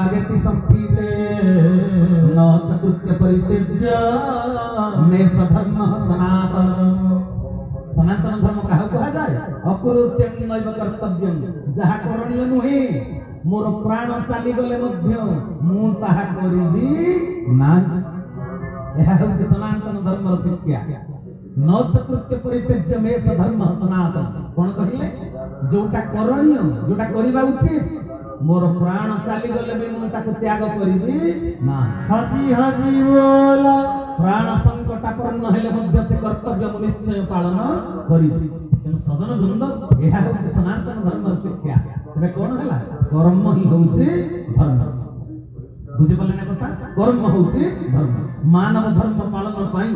त्यागति संस्थिते न च कृत्य परित्यज्य मे सधर्म सनातन। सनातन धर्म कहा कहा जाए अकुरुत्यं नैव कर्तव्यं जहा करणीय नुहे मोर प्राण चाली गले मध्य मु ताहा करिबी नाही। यह होची सनातन धर्म शिक्षा। न च कृत्य परित्यज्य मे सधर्म सनातन। कोन कहिले जोटा करणीय जोटा करिबा उचित मोर प्राण चाली गले भी मु ताको त्याग करिबी नाही। हजी हजी बोला प्राण संकटापन्न हेले मध्य से कर्तव्य निश्चय पालन करिबी। तेणु सजन वृंद यह होची सनातन धर्म शिक्षा। तबे कोन हला कर्म ही होची धर्म। बुझि पले ना कथा कर्म होची धर्म। मानव धर्म पालन पाई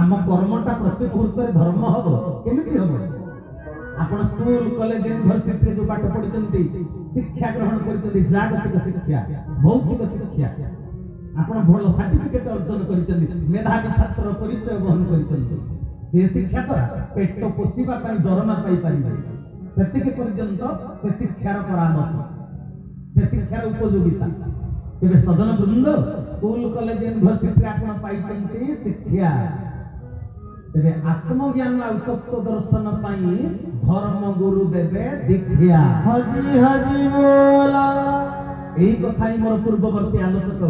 आम कर्मटा प्रति मुहूर्त धर्म हबो केमिति हबो। आपण स्कूल कॉलेज यूनिवर्सिटी जो पाठ पढिचंती शिक्षा ग्रहण करिचंती जागतिक शिक्षा भौतिक शिक्षा आपण भल सर्टिफिकेट अर्जन करिचंती मेधावी छात्र परिचय ग्रहण करिचंती से शिक्षा द्वारा पेट पोषिबा पई दरमा पाई परिबे सेतिके पर्यंत से शिक्षार परामर्श से शिक्षार उपयोगिता। तेबे सजन वृंद स्कूल कॉलेज यूनिवर्सिटी आपण पाइचंती शिक्षा तेरे आत्मज्ञान और तत्व दर्शन पाई धर्म गुरु देवे दीक्षा। हजी हजी बोला यही कथा ही मोर पूर्ववर्ती आलोचक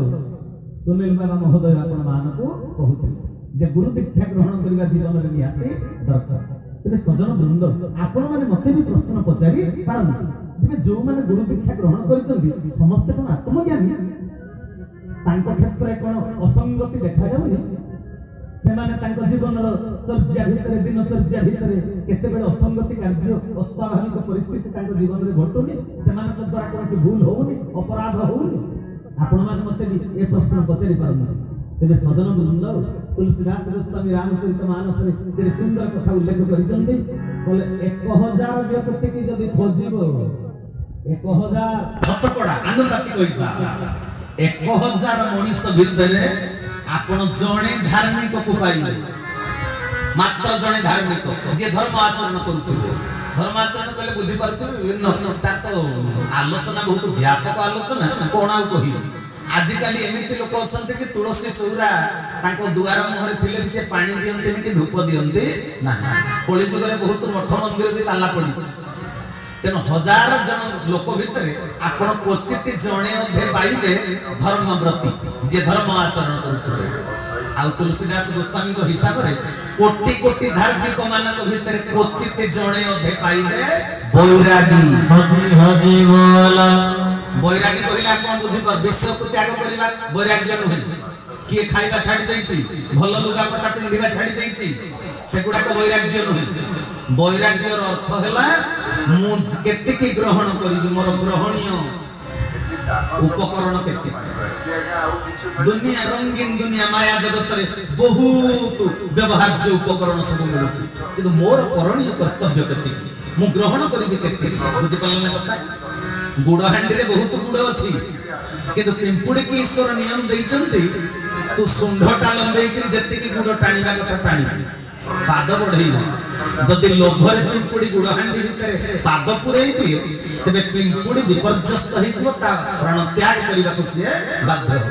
सुनील बाबा महोदय आपण मानकु कहूथिले जे गुरु दीक्षा ग्रहण करबा जीवन रे निहाती दरकार। तेरे सजन वृंद आपण माने मते भी प्रश्न पचारि पारंती जे जो माने गुरु दीक्षा ग्रहण करिसंती समस्त कोन आत्मज्ञानी तांको क्षेत्र कोन असंगति देखा जाउनी सेमाने तांको जीवनर चर्चा भितरे दिनचर्या भितरे केते बेले असंगति कार्य अस्वाभाविक परिस्थिति तांको जीवन रे घटुनी सेमानक द्वारा कोनसी भूल होउनी अपराध होउनी। आपण माने मते भी ए प्रश्न पचारि पारनु। तेबे सजन वृंद तुलसीदास गोस्वामी रामचरित मानस रे जे सुंदर कथा उल्लेख करिसंती बोले 1000 व्यक्ति की जदि खोजिबो 1000 शतकड़ा आनुपातिक हिसाब 1000 मनुष्य भितरे आपण जणे धार्मिक को पाइबे मात्र जणे धार्मिक जे धर्म आचरण करूथिबे। धर्म आचरण कले बुझी पारथिबे विभिन्न तार तो आलोचना बहुत व्यापक आलोचना कोन आ कहिबे। आजिकाली एमिति लोक अछंते कि तुलसी चौरा तांको दुआर मुहरे थिले से पानी दियंते कि धूप दियंते ना। कोली जुगरे बहुत मठ मंदिर भी ताला पडिछ। तेणु 1000 जन लोक भितर आपण क्वचित जणे अधे पाइबे धर्मव्रती जे धर्म आचरण करूथिबे। आ तुलसीदास गोस्वामी को हिसाब रे कोटि कोटि धार्मिक मानक भितर क्वचित जणे अधे पाइबे बैरागी। हजी हजी बोला बैरागी कहिला कोन बुझी पर विश्व को त्याग करिबा बैराग्य नुहे। किए खाइबा छाडी दैछि भल लुगा पटा पिंधिबा छाडी दैछि सेगुडा को बैराग्य नुहे। बैराग्यर अर्थ हैला मु केतिकी ग्रहण करिबि मोर ग्रहणीय उपकरण केति। दुनिया रंगीन दुनिया माया जगत रे बहुत व्यवहार्य उपकरण सब मिलुछि किंतु मोर करणीय कर्तव्य केति मु ग्रहण करिबि केति। बुझि पलना कथा गुड़ हांडी रे बहुत गुड़ अछि किंतु पिंपुड़ी की ईश्वर नियम दैचंती तू सुंढटा लंबे कि जतिकी गुड़ टाणीबा कथा टाणी पाद बढ़ेइबा। जदि लोभरे पिंपुड़ी गुड़ हांडी भितरे पाद पुरई दिए तबे पिंपुड़ी विपर्यस्त होइछो ता प्राण त्याग करिबा को से बाध्य हो।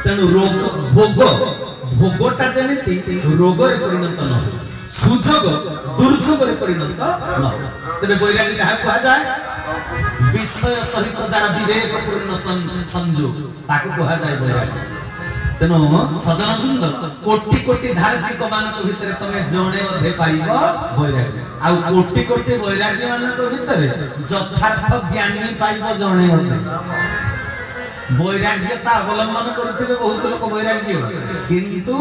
तेनु रोग भोग भोगटा जेमिति रोग रे परिणत न हो सुजोग दुर्जोग रे परिणत न हो। तबे बैरागी कहा कहा जाए विषय सहित जरा विवेक पूर्ण संयोग ताको कहा जाए बैरागी। तेनो सजन वृंद कोटि कोटि धार्मिक मानक भितरे तमे जणे अधे पाइबो बैरागी। आ कोटि कोटि बैरागी मानक भितरे यथार्थ ज्ञानी पाइबो जणे अधे। बैराग्यता अवलंबन करथिबे बहुत लोक बैराग्य किंतु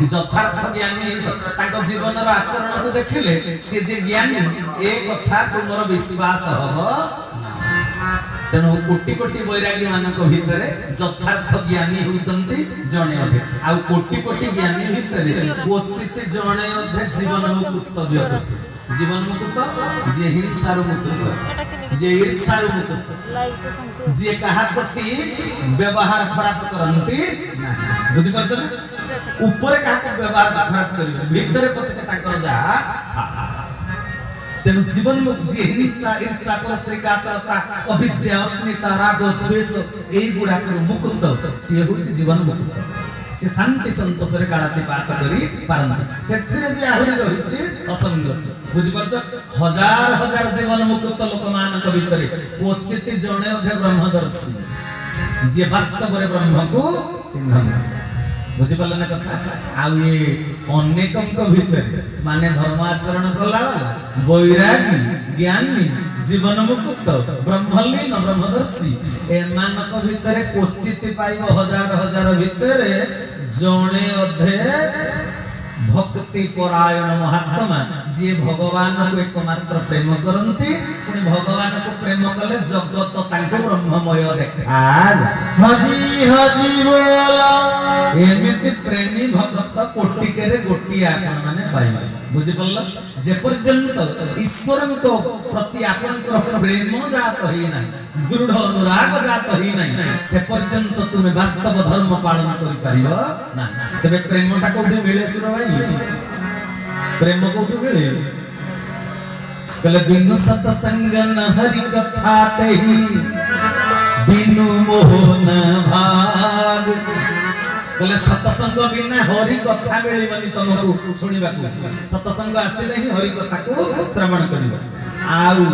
यथार्थ ज्ञानी ताको जीवनर आचरण को देखिले से जे ज्ञानी ए कथा तुमर विश्वास हबो। तेणु कोटि कोटि बैरागी मानक भितरे यथार्थ ज्ञानी होचंती जणे अधे। आ कोटि कोटि ज्ञानी भितरे क्वचित जणे अधे जीवन मुक्त व्यक्ति। जीवन मुक्त जे हिंसार मुक्त जे ईर्षार मुक्त जे कहा प्रति व्यवहार खराब करंती नाही। बुझि परछ ना ऊपर कहा व्यवहार खराब करिवे भितरे पछे ताकर जा तेणु जीवन मुक्त जी हिंसा ईर्षा परस्त्री कातरता अविद्या अस्मिता राग द्वेष एई गुडा करू मुक्त से होची जीवन मुक्त से शांति संतोष रे कालातीपात करी पारंती सेथिरे भी आहुरी रहिछि असंगति बुझि परछ हजार हजार जीवन मुक्त लोक मानक भितरे क्वचित जणे अधे ब्रह्मदर्शी जे वास्तव रे ब्रह्म को चिन्हन बुझि पल्ले न कथा आ ये अनेकंक भितरे माने धर्माचरण कला वैरागी ज्ञानी जीवन मुक्त ब्रह्मलीन ब्रह्मदर्शी ए मानक भितरे क्वचित पाइब हजार हजार भितरे जणे अधे भक्ति परायण महात्मा जे भगवान को एकमात्र प्रेम करंती पुनी भगवान को प्रेम कले जगत तांको ब्रह्ममय देखा हरि हरि बोला एमिति प्रेमी भगत कोटिके रे गोटिया आपण माने पाइबे बुझि पल्ल जे पर्यंत ईश्वर को प्रति आपनकर प्रेम जात होई ना दृढ़ अनुराग जात होई ना से पर्यंत तुमे वास्तव धर्म पालन करि परियो ना तबे प्रेमटा कोठी मिले सुर भाई प्रेम कोठी मिले कल बिनु सत्संग न हरि कथा तेहि बिनु मोहन भाग कले सत्संग बिना हरि कथा मिलिबनी तुमको सुनिबाकू सत्संग आसिले ही हरि कथा को श्रवण करिबो आउ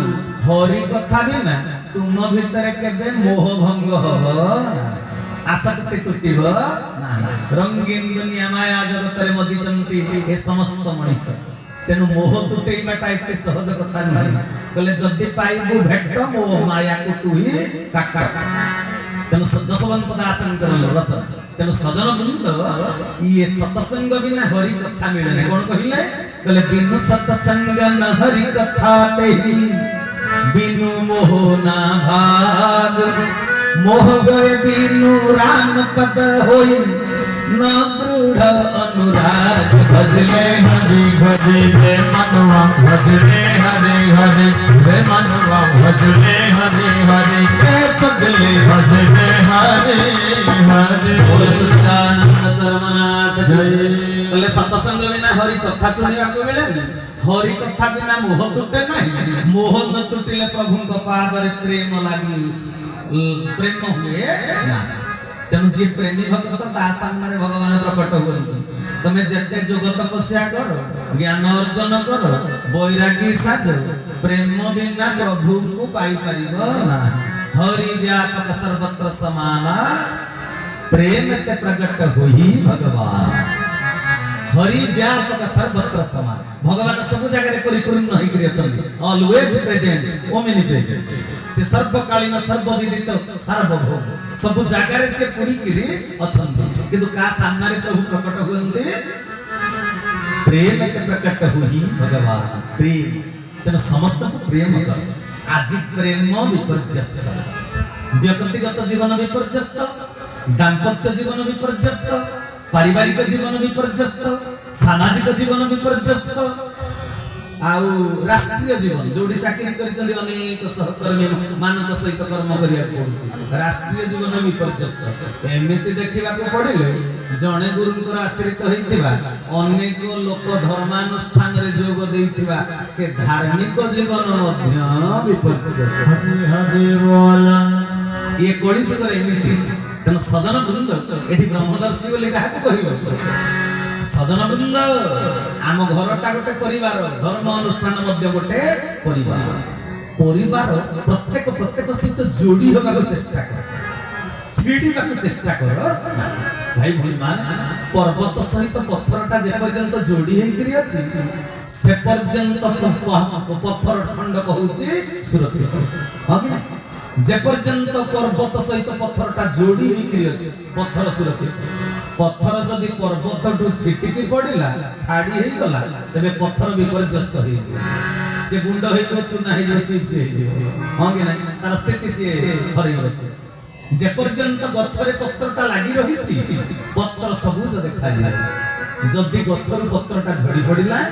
हरि कथा बिना तुम भितर केबे मोह भंग हबो ना आसक्ति टूटिबो ना रंगीन दुनिया माया जगत रे मजिचंती ए समस्त मनीष तेनु मोह टूटेइबाटा एते सहज कथा नहीं कले जदी पाइबू भेट मोह माया को तुही काका तेनु जसवंत दासन करल रचन तेनु सजन वृंद ये सत्संग बिना हरि कथा मिले कोन कहिले कले बिनु सत्संग न हरि कथा तेहि बिनु मोह ना भाग मोह गए बिनु राम पद होई न दृढ़ अनुराग भजले हरि भजले मनवा भजले हरि हरि रे मनवा भजले हरि हरि के पगले भजले हरि हरि बोल सच्चिदानंद चरमनाथ जय बोले सत्संग बिना हरि कथा सुनिबा को मिले हरि कथा बिना मोह टूटे नहीं मोह न टूटिले प्रभु को पाद रे प्रेम लागी प्रेम हुए ना तेणु जी प्रेमी भक्त ता सामने भगवान प्रकट हुए तमे जते जोग तपस्या करो ज्ञान अर्जन करो वैरागी साध प्रेम बिना प्रभु को पाई परिबो ना हरि व्यापक सर्वत्र समान प्रेम ते प्रकट होई भगवान हरि व्यापक सर्वत्र समान भगवान सब जगह परिपूर्ण होई करी अछंती ऑलवेज प्रेजेंट ओमनी प्रेजेंट से सर्वकालीन सर्वविदित सार्वभौम सब जगह से पूरी करी अछंती किंतु का सामने प्रभु प्रकट होंते प्रेम के प्रकट होई भगवान प्रेम तेन समस्त प्रेम कर आज प्रेम विपर्यस्त व्यक्तिगत जीवन विपर्यस्त दाम्पत्य जीवन विपर्यस्त पारिवारिक जीवन विपर्यस्त सामाजिक जीवन विपर्यस्त आउ राष्ट्रीय जीवन जोड़ी चाकरी करिचंदी अनेक सहकर्मी मानक सहित कर्म करिया पड़ुछि राष्ट्रीय जीवन विपर्यस्त एमिति देखिबा को पड़िले जणे गुरुंकर आश्रित होइतिबा अनेक लोक धर्मानुष्ठान रे जोग देइतिबा से धार्मिक जीवन मध्य विपर्यस्त हरि हरि बोला ये कोड़ी जगर एमिति तन सजन वृंद एठी ब्रह्मदर्शी बोली काहे कहिबो सजन वृंद आम घरटा गोटे परिवार धर्म अनुष्ठान मध्य गोटे परिवार परिवार प्रत्येक प्रत्येक सहित जोड़ी होगा चेष्टा कर छिड़ीबा चेष्टा कर भाई भाई माने पर्वत सहित पत्थरटा जे पर्यंत जोड़ी हेई करी अछि से पर्यंत पत्थर खंड कहूची सुरक्षित हां कि जे पर्यंत पर्वत सहित पत्थरटा जोड़ी हेई करी अछि पत्थर सुरक्षित पत्थर जदि पर्वत टू छिटिकी पड़िला छाड़ी हेई गला तबे पत्थर विपर्यस्त होई से गुंड होई जो चुना हेई जो चिप्स हेई हां कि नहीं तार स्थिति से हरि बसे जे पर्यंत गछरे पत्रटा लागि रहिछि पत्र सबुज देखा जाय जदि गछर पत्रटा झड़ी पड़िला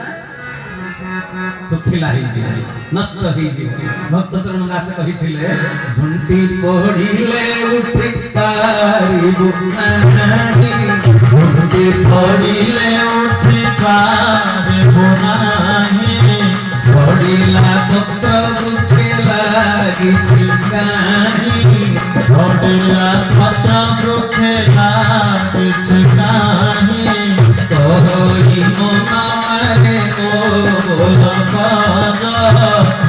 सुखिला हेई नष्ट हेई भक्त चरण दास कहिथिले झुंटी पड़िले उठि पारिबु नाही झुंटी पड़िले उठि पारिबु नाही झड़ी ঝড়িলা পত্র বৃক্ষে লাগিছে কাহি ঝড়িলা পত্র বৃক্ষে লাগিছে কাহি তোরি মনারে মোর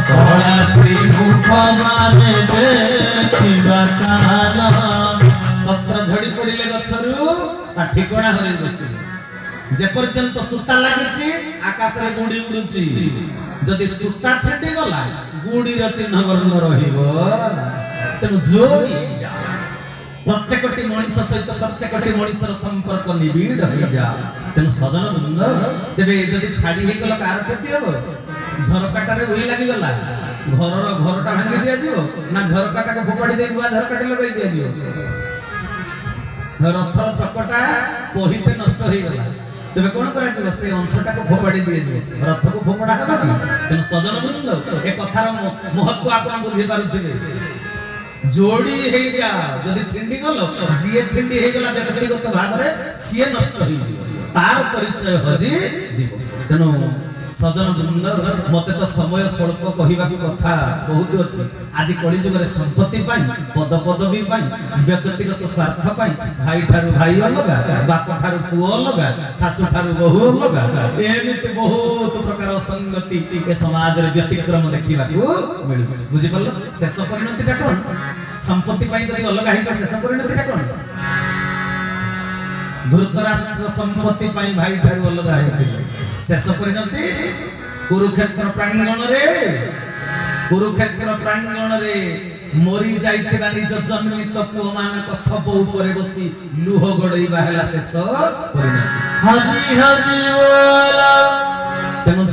কলা শ্রী মুখ মানে ଦେଖିବା ଚାଲ ପତ୍ର ଝଡି ପଡିଲେ ଗଛରୁ ତା ଠିକଣା ହରେଇ ବସିବ ଯେ ପର୍ଯ୍ୟନ୍ତ ସୂତା ଲାଗିଛି ଆକାଶରେ ଗୁଡି ଉଡୁଛି ଯଦି ସୂତା ଛିଣ୍ଡି ଗଲା ଗୁଡିର ଚିହ୍ନ ବର୍ଣ୍ଣ ରହିବ ତେଣୁ ଯୋଡି ହେଇଯାଅ ପ୍ରତ୍ୟେକଟି ମଣିଷ ସହିତ ପ୍ରତ୍ୟେକଟି ମଣିଷର ସମ୍ପର୍କ ନିବିଡ଼ ହେଇଯାଅ ତେଣୁ ସଜନ ବୃନ୍ଦ ତେବେ ଯଦି ଛାଡି ହେଇଗଲ କାହାର କ୍ଷତି ହବ ଝରକାଟାରେ ଉଇ ଲାଗିଗଲା ଘରଟା ଭାଙ୍ଗି ଦିଆଯିବ ନା ଝରକାଟାକୁ ଫୋପାଡ଼ି ଦେଇ ନୂଆ ଝରକାଟେ ଲଗାଇ ଦିଆଯିବ ରଥର ଚକଟା ପହିଟେ ନଷ୍ଟ ହେଇଗଲା ତେବେ କଣ କରାଯିବ ସେ ଅଂଶଟାକୁ ଫୋପାଡ଼ି ଦିଆଯିବ ରଥକୁ ଫୋପଡ଼ା ହେବା କି ତେଣୁ ସଜନ ବୃନ୍ଦ ଏ କଥାର ମହତ୍ଵ ଆପଣ ବୁଝି ପାରୁଥିବେ ଯୋଡି ହେଇଯାଅ ଯଦି ଛିଣ୍ଡି ଗଲ ଯିଏ ଛିଣ୍ଡି ହେଇଗଲା ବ୍ୟକ୍ତିଗତ ଭାବରେ ସିଏ ନଷ୍ଟ ହେଇଯିବ ତାର ପରିଚୟ ହଜି ଯିବ ତେଣୁ ସଜନ ବୃନ୍ଦ ମତେ ତ ସମୟ ସ୍ୱଳ୍ପ କହିବାକୁ କଥା ବହୁତ ଅଛି ଆଜି କଳିଯୁଗରେ ସମ୍ପତ୍ତି ପାଇଁ ପଦ ପଦବୀ ପାଇଁ ବ୍ୟକ୍ତିଗତ ସ୍ୱାର୍ଥ ପାଇଁ ଭାଇ ଠାରୁ ଭାଇ ଅଲଗା ବାପ ଠାରୁ ପୁଅ ଅଲଗା ଶାଶୁ ଠାରୁ ବୋହୂ ଅଲଗା ଏମିତି ବହୁତ ପ୍ରକାର ଅସଙ୍ଗତି ଏ ସମାଜରେ ବ୍ୟତିକ୍ରମ ଦେଖିବାକୁ ମିଳୁଛି ବୁଝିପାରିଲ ଶେଷ ପରିଣତିଟା କଣ ସମ୍ପତ୍ତି ପାଇଁ ଯଦି ଅଲଗା ହେଇଯିବ ଶେଷ ପରିଣତିଟା କଣ ଧୃତରାଷ୍ଟ୍ର ସମ୍ପତ୍ତି ପାଇଁ ଭାଇ ଠାରୁ ଅଲଗା ହେଇଥିଲେ ଶେଷ ପରିଣତି କୁରୁକ୍ଷେତ୍ର ପ୍ରାଙ୍ଗଣରେ ମରି ଯାଇଥିବା ନିଜ ଜନ୍ମିତ ପୁଅମାନଙ୍କ ଶବ ଉପରେ ବସି ଲୁହ ଗଡେଇବା ହେଲା ଶେଷ ପରିଣତି ହଜି ହଜି ବୋଲା ତେଣୁ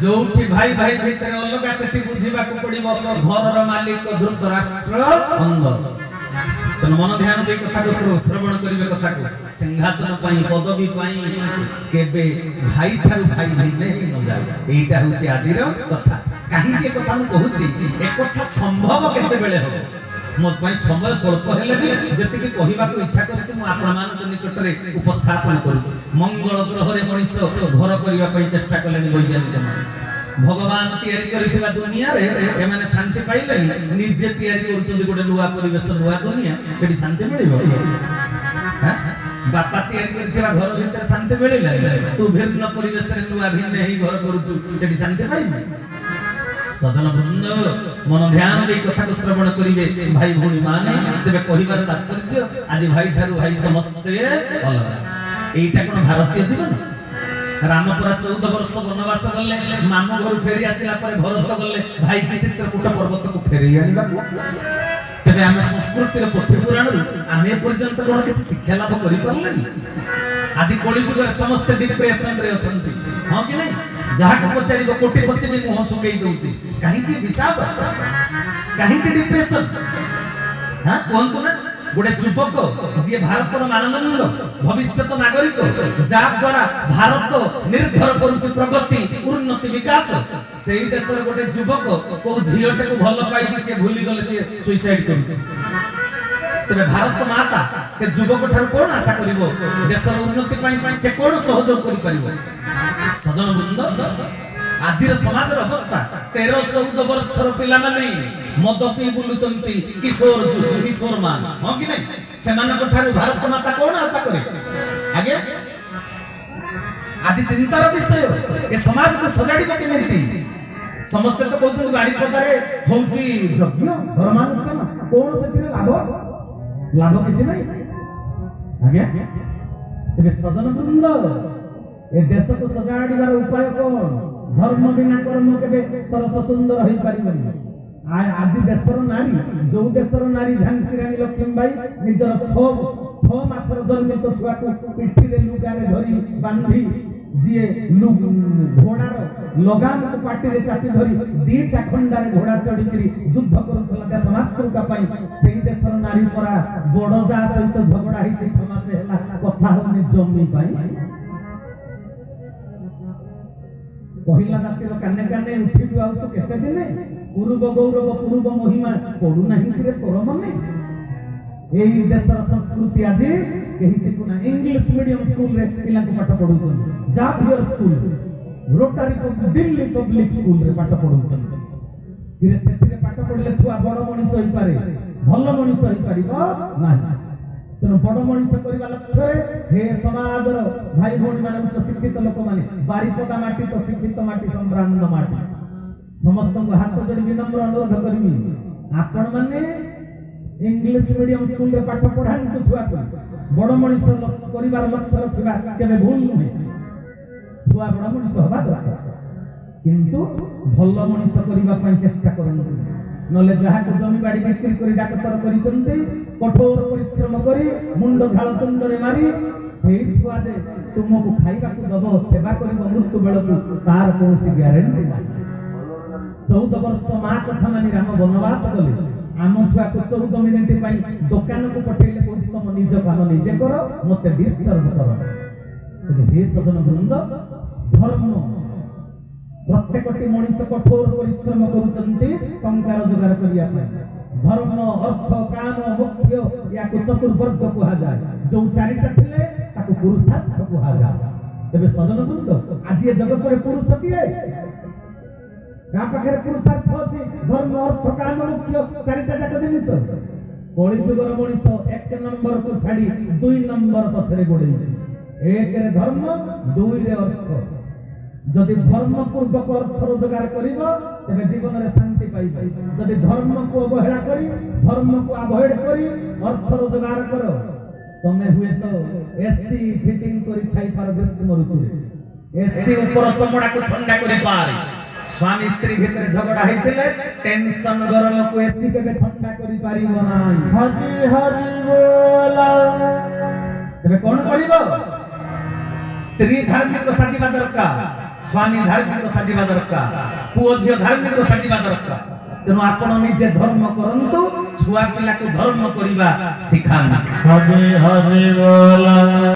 ଯୋଉଠି ଭାଇ ଭାଇ ଭିତରେ ଅଲଗା ସେଠି ବୁଝିବାକୁ ପଡିବ ଘରର ମାଲିକ ଧୃତରାଷ୍ଟ୍ର ଅଙ୍ଗ ତେଣୁ ମନ ଧ୍ୟାନ ଦେଇ କଥାକୁ ଶ୍ରବଣ କରିବେ କଥାକୁ ସିଂହାସନ ପାଇଁ ପଦବୀ ପାଇଁ କେବେ ଭାଇ ଠାରୁ ଭାଇ ଭିନ୍ନ ହେଇ ନଯାଏ ଏଇଟା ହଉଛି ଆଜିର କଥା କାହିଁକି ଏ କଥା ମୁଁ କହୁଛି ଏ କଥା ସମ୍ଭବ କେତେବେଳେ ହବ ମୋ ପାଇଁ ସମୟ ସ୍ୱଳ୍ପ ହେଲେ ବି ଯେତିକି କହିବାକୁ ଇଚ୍ଛା କରିଛି ମୁଁ ଆପଣମାନଙ୍କ ନିକଟରେ ଉପସ୍ଥାପନ କରୁଛି ମଙ୍ଗଳ ଗ୍ରହରେ ମଣିଷ ଘର କରିବା ପାଇଁ ଚେଷ୍ଟା କଲେଣି ବୈଜ୍ଞାନିକମାନେ ଭଗବାନ ତିଆରି କରିଥିବା ଦୁନିଆରେ ଏମାନେ ଶାନ୍ତି ପାଇଲେନି ନିଜେ ତିଆରି କରୁଛନ୍ତି ଗୋଟେ ନୂଆ ପରିବେଶ ନୂଆ ଦୁନିଆ ସେଠି ଶାନ୍ତି ମିଳିବ ବାପା ତିଆରି କରିଥିବା ଘର ଭିତରେ ଶାନ୍ତି ମିଳିଲା ତୁ ଭିନ୍ନ ପରିବେଶରେ ନୂଆ ଭିନ୍ନ ହେଇ ଘର କରୁଛୁ ସେଠି ଶାନ୍ତି ପାଇବୁ ସଜନ ବୃନ୍ଦ ମନ ଧ୍ୟାନ ଦେଇ କଥାକୁ ଶ୍ରବଣ କରିବେ ଭାଇ ଭଉଣୀ ମାନେ ତେବେ କହିବାର ତାତ୍ପର୍ଯ୍ୟ ଆଜି ଭାଇ ଠାରୁ ଭାଇ ସମସ୍ତେ ଅଲଗା ଏଇଟା କଣ ଭାରତୀୟ ଜୀବନ ରାମ ପରା 14 ବର୍ଷ ବନବାସ ଗଲେ ମାମୁ ଘରୁ ଫେରି ଆସିଲା ପରେ ଭରତ ଗଲେ ଭାଇ କି ଚିତ୍ରକୂଟ ପର୍ବତକୁ ଫେରେଇ ଆଣିବାକୁ ତେବେ ଆମେ ସଂସ୍କୃତିର ପୋଥି ପୁରାଣରୁ ଆମେ ପର୍ଯ୍ୟନ୍ତ କଣ କିଛି ଶିକ୍ଷା ଲାଭ କରିପାରିଲେନି ଆଜି କଳିଯୁଗରେ ସମସ୍ତେ ଡିପ୍ରେସନରେ ଅଛନ୍ତି ହଁ କି ନାହିଁ ଯାହାକୁ ପଚାରିବ କୋଟିପତି ବି ମୁହଁ ଶୁକେଇ ଦଉଛି କାହିଁକି ବିଷାଦ କାହିଁକି ଡିପ୍ରେସନ କୁହନ୍ତୁ ନା ଗୋଟେ ଯୁବକ ଯିଏ ଭାରତର ମାନଦଣ୍ଡ ଭବିଷ୍ୟତ ନାଗରିକ ଯାହା ଦ୍ୱାରା ଭାରତ ନିର୍ଭର କରୁଛି ପ୍ରଗତି ଉନ୍ନତି ବିକାଶ ସେଇ ଦେଶର ଗୋଟେ ଯୁବକ କୋଉ ଝିଅଟାକୁ ଭଲ ପାଇଛି ସେ ଭୁଲି ଗଲେ ସେ ସୁଇସାଇଡ କରୁଛି ତେବେ ଭାରତ ମାତା ସେ ଯୁବକ ଠାରୁ କଣ ଆଶା କରିବ ଦେଶର ଉନ୍ନତି ପାଇଁ ସେ କଣ ସହଯୋଗ କରିପାରିବ ସଜନ ବୃନ୍ଦ ଆଜିର ସମାଜର ଅବସ୍ଥା 13-14 ବର୍ଷର ପିଲାମାନେ ମଦ ପିଇ ବୁଲୁଛନ୍ତି କିଶୋର ମାନ ହଁ କି ନାହିଁ ସେମାନଙ୍କ ଠାରୁ ଭାରତ ମାତା କଣ ଆଶା କରେ ଆଜ୍ଞା ଆଜି ଚିନ୍ତାର ବିଷୟ ଏ ସମାଜକୁ ସଜାଡ଼ିବ କେମିତି ସମସ୍ତେ ତ କହୁଛନ୍ତି ବାରିପଦାରେ ହଉଛି ଯଜ୍ଞ ଧର୍ମାନୁଷ୍ଠାନ କଣ ସେଥିରେ ଲାଭ କିଛି ନାହିଁ ଆଜ୍ଞା ଏବେ ସଜନ ବୃନ୍ଦ ଏ ଦେଶକୁ ସଜାଡ଼ିବାର ଉପାୟ କଣ ଧର୍ମ ବିନା କର୍ମ କେବେ ସରସ ସୁନ୍ଦର ହେଇପାରିବନି ଆଜି ଦେଶର ନାରୀ ଯୋଉ ଦେଶର ନାରୀ ଝାନ୍ସୀ ରାଣୀ ଲକ୍ଷ୍ମୀବାଇ ନିଜର 6 ମାସର ଜନ୍ମିତ ଛୁଆକୁ ପିଠିରେ ଲୁଗାରେ ଧରି ବାନ୍ଧି ଯିଏ ଘୋଡାର ଲଗାମକୁ ପାଟିରେ ଚାପି ଧରି 2ଟା ଖଣ୍ଡାରେ ଘୋଡା ଚଢିକିରି ଯୁଦ୍ଧ କରୁଥିଲା ଦେଶ ମାତୃକା ପାଇଁ ସେଇ ଦେଶର ନାରୀ ପରା ବଡ ଯା ସହିତ ଝଗଡା ହେଇଛି 6 ମାସ ହେଲା କଥା ହଉନି ଜମି ପାଇଁ पहिला जातिर काने काने उठिबु आउ तो केते दिने पूर्व गौरव पूर्व महिमा पडु नाही रे तोर मने एही देशर संस्कृति आज केही सिकुना इंग्लिश मीडियम स्कूल रे पिला को पाठ पढुछन Xavier school Rotary Delhi public ସ୍କୁଲରେ ପାଠ ପଢଉଛନ୍ତି। କିନ୍ତୁ ସେଥିରେ ପାଠ ପଢିଲେ ଛୁଆ ବଡ ମଣିଷ ହେଇପାରେ, ଭଲ ମଣିଷ ହେଇପାରିବ ନାହିଁ। ତେଣୁ ବଡ ମଣିଷ କରିବା ଲକ୍ଷ୍ୟରେ ହେ ସମାଜର ଭାଇ ଭଉଣୀ ମାନେ, ଉଚ୍ଚ ଶିକ୍ଷିତ ଲୋକମାନେ, ବାରିପଦା ମାଟି ତ ଶିକ୍ଷିତ ମାଟି, ସମ୍ଭ୍ରାନ୍ତ ମାଟି, ସମସ୍ତଙ୍କୁ ହାତ ଯୋଡ଼ି ବିନମ୍ର ଅନୁରୋଧ କରିବି, ଆପଣ ମାନେ ଇଂଲିଶ ମିଡିୟମ ସ୍କୁଲରେ ପାଠ ପଢାନ୍ତୁ ଛୁଆକୁ। ବଡ ମଣିଷ କରିବାର ଲକ୍ଷ୍ୟ ରଖିବା କେବେ ଭୁଲ ନୁହେଁ। ଛୁଆ ବଡ ମଣିଷ ହବା ଦରକାର, କିନ୍ତୁ ଭଲ ମଣିଷ କରିବା ପାଇଁ ଚେଷ୍ଟା କରନ୍ତୁ। ନହେଲେ ଯାହାକୁ ଜମି ବାଡି ବିକ୍ରି କରି ଡାକ୍ତର କରିଛନ୍ତି, କଠୋର ପରିଶ୍ରମ କରି ମୁଣ୍ଡ ଝାଳ ତୁଣ୍ଡରେ ମାରି, ସେଇ ଛୁଆ ଯେ ତୁମକୁ ଖାଇବାକୁ ଦବ, ସେବା କରିବ ମୃତ୍ୟୁ ବେଳକୁ, ତାର କୌଣସି ଗ୍ୟାରେଣ୍ଟି ନାହିଁ। 14 ବର୍ଷ ମା କଥା ମାନି ରାମ ବନବାସ ଗଲେ। ଆମ ଛୁଆକୁ 14 ମିନିଟ ପାଇଁ ଦୋକାନକୁ ପଠେଇଲେ କହୁଛି ତମ ନିଜ କାମ ନିଜେ କର, ମତେ ଡିଷ୍ଟର୍ବ କର। ତେବେ ହେ ସଜନ ବୃନ୍ଦ, ଧର୍ମ, ପ୍ରତ୍ୟେକଟି ମଣିଷ କଠୋର ପରିଶ୍ରମ କରୁଛନ୍ତି ଟଙ୍କା ରୋଜଗାର କରିବା ପାଇଁ। ଧର୍ମ, ଅର୍ଥ, କାମ, ମୋକ୍ଷ, ୟାକୁ ଚତୁର୍ବର୍ଗ କୁହାଯାଏ। ଯୋଉ ଚାରିଟା ଥିଲେ ତାକୁ ପୁରୁଷାର୍ଥ କୁହାଯାଏ। ତେବେ ସଜନ ବୃନ୍ଦ, ଆଜି ଏ ଜଗତରେ ପୁରୁଷ କିଏ? କାହା ପାଖରେ ପୁରୁଷାର୍ଥ ଅଛି? ଧର୍ମ, ଅର୍ଥ, କାମ, ମୋକ୍ଷ, ଚାରିଟା ଯାକ ଜିନିଷ। କଳିଯୁଗର ମଣିଷ 1 ନମ୍ବରକୁ ଛାଡି 2 ନମ୍ବର ପଛରେ ଗୋଡେଇଛି। 1ରେ ଧର୍ମ, 2ରେ ଅର୍ଥ। ଯଦି ଧର୍ମ ପୂର୍ବକ ଅର୍ଥ ରୋଜଗାର କରିବ, ତେବେ ଜୀବନରେ ଶାନ୍ତି ପାଇବ। ଯଦି ଧର୍ମକୁ ଅବହେଳା କରି, ଧର୍ମକୁ ଆଭଏଡ କରି ଅର୍ଥ ରୋଜଗାର କର, ତମେ ହୁଏତ ଏସି ଫିଟିଂ କରି ଖାଇପାର ଗ୍ରୀଷ୍ମ ଋତୁରେ, ଏସି ଉପର ଚମଡାକୁ ଥଣ୍ଡା କରିପାରେ। ସ୍ୱାମୀ ସ୍ତ୍ରୀ ଭିତରେ ଝଗଡା ହେଇଥିଲେ ଟେନସନ ଗରମକୁ ଏସି କେବେ ଥଣ୍ଡା କରିପାରିବ ନାହିଁ। ହରି ହରି ବୋଲ। ତେବେ କଣ କରିବ? ସ୍ତ୍ରୀ ଧାର୍ମିକ ସାଜିବା ଦରକାର, ସ୍ୱାମୀ ଧାର୍ମିକ ସାଜିବା ଦରକାର, ପୁଅ ଝିଅ ଧାର୍ମିକ ସାଜିବା ଦରକାର। ତେଣୁ ଆପଣ ନିଜେ ଧର୍ମ କରନ୍ତୁ, ଛୁଆ ପିଲାକୁ ଧର୍ମ କରିବା ଶିଖାନ୍ତୁ। ହରି ହରି ବୋଲ।